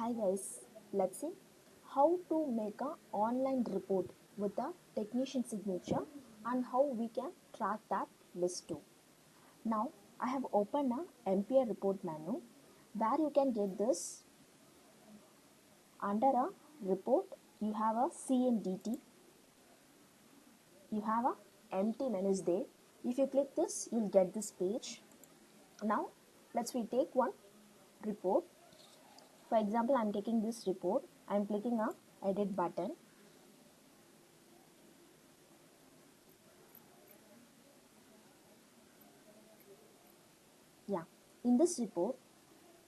Hi guys, let's see how to make an online report with a technician signature and how we can track that list too. Now I have opened a MPR report menu where you can get this. Under a report you have a CMDT, you have a empty menus there. If you click this you'll get this page. Now let's we take one report. For example, I'm taking this report. I'm clicking a edit button. Yeah, in this report,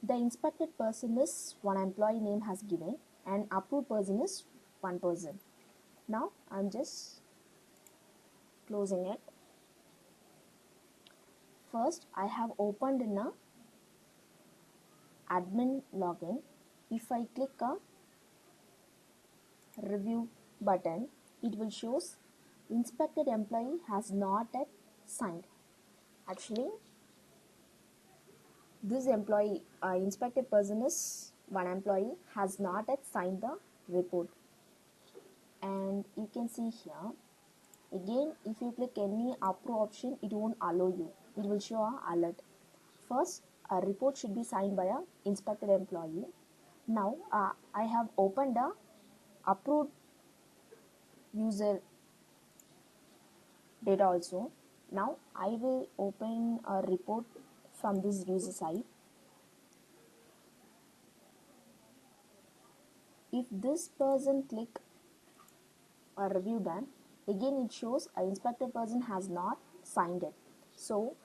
the inspected person is one employee name has given and approved person is one person. Now I'm just closing it. First, I have opened in a admin login. If I click a review button, it will shows inspected employee has not yet signed. Actually, this employee, inspected person is one employee has not yet signed the report. And you can see here, again, if you click any approve option, it won't allow you. It will show an alert. First, a report should be signed by a inspected employee. Now, I have opened a approved user data also. Now, I will open a report from this user side. If this person click a review done, again it shows a inspected person has not signed it. So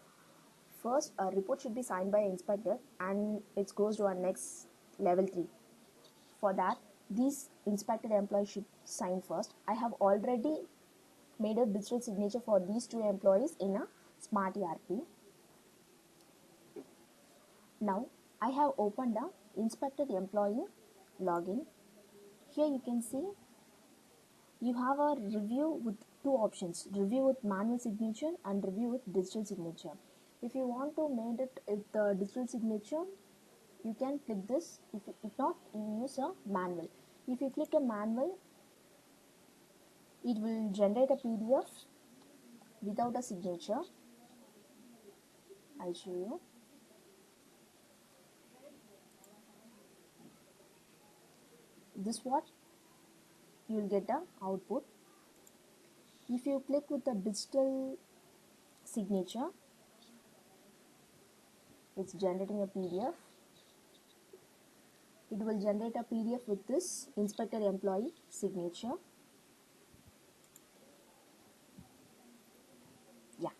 first a report should be signed by inspector and it goes to our next level 3. For that, these inspected employees should sign first. I have already made a digital signature for these two employees in a smart ERP. Now I have opened a inspected employee login. Here you can see you have a review with two options, review with manual signature and review with digital signature. If you want to make it with the digital signature, you can click this. If not, you use a manual. If you click a manual, it will generate a PDF without a signature. I'll show you. This what you will get the output. If you click with the digital signature, it's generating a PDF. It will generate a PDF with this inspector employee signature. Yeah,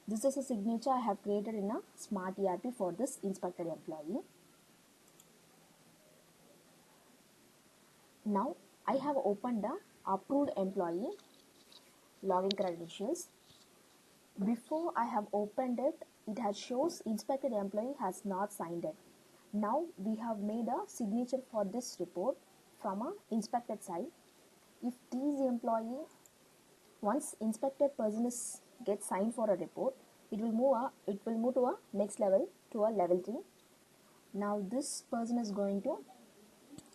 this is a signature I have created in a smart ERP for this inspector employee. Now I have opened the approved employee login credentials. Before I have opened it, it has shows inspected employee has not signed it. Now we have made a signature for this report from a inspected side. If these employee, once inspected person is get signed for a report, it will move to a next level, to a level 3. Now this person is going to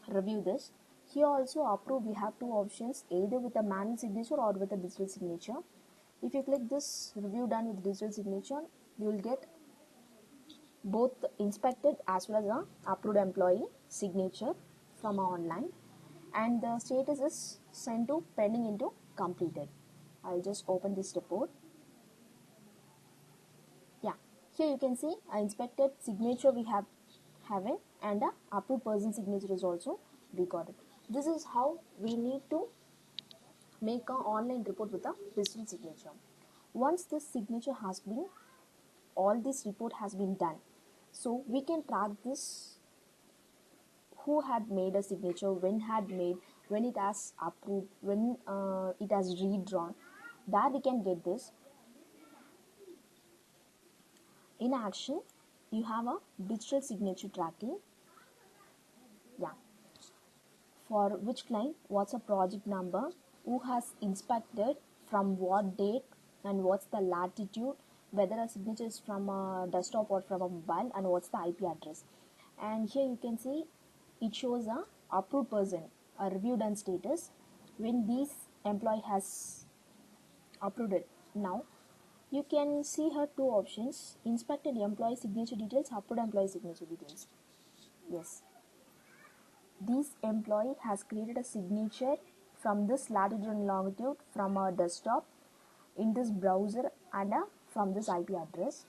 review this. Here also approve, we have two options, either with a manual signature or with a digital signature. If you click this review done with digital signature, you will get both inspected as well as a approved employee signature from online, and the status is sent to pending into completed. I'll just open this report. Yeah, here you can see a inspected signature we have it, and a approved person signature is also recorded. This is how we need to make an online report with a digital signature. Once this signature has been, all this report has been done, so we can track this, who had made a signature, when had made, when it has approved, when it has redrawn, that we can get this. In action, you have a digital signature tracking. Yeah, for which client, what's a project number, who has inspected, from what date, and what's the latitude, whether a signature is from a desktop or from a mobile, and what's the IP address. And here you can see it shows a approved person, a review done status when this employee has approved it. Now you can see her two options: inspected employee signature details, approved employee signature details. Yes, this employee has created a signature from this latitude and longitude from a desktop in this browser and from this IP address.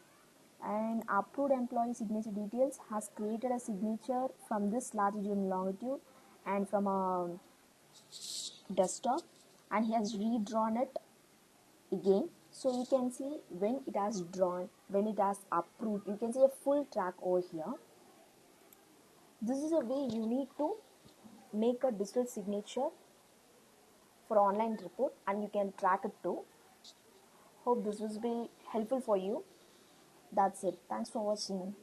And approved employee signature details has created a signature from this latitude and longitude and from a desktop, and he has redrawn it again. So you can see when it has drawn, when it has approved, you can see a full track over here. This is a way you need to make a digital signature for online report, and you can track it too. Hope this will be helpful for you. That's it. Thanks for watching.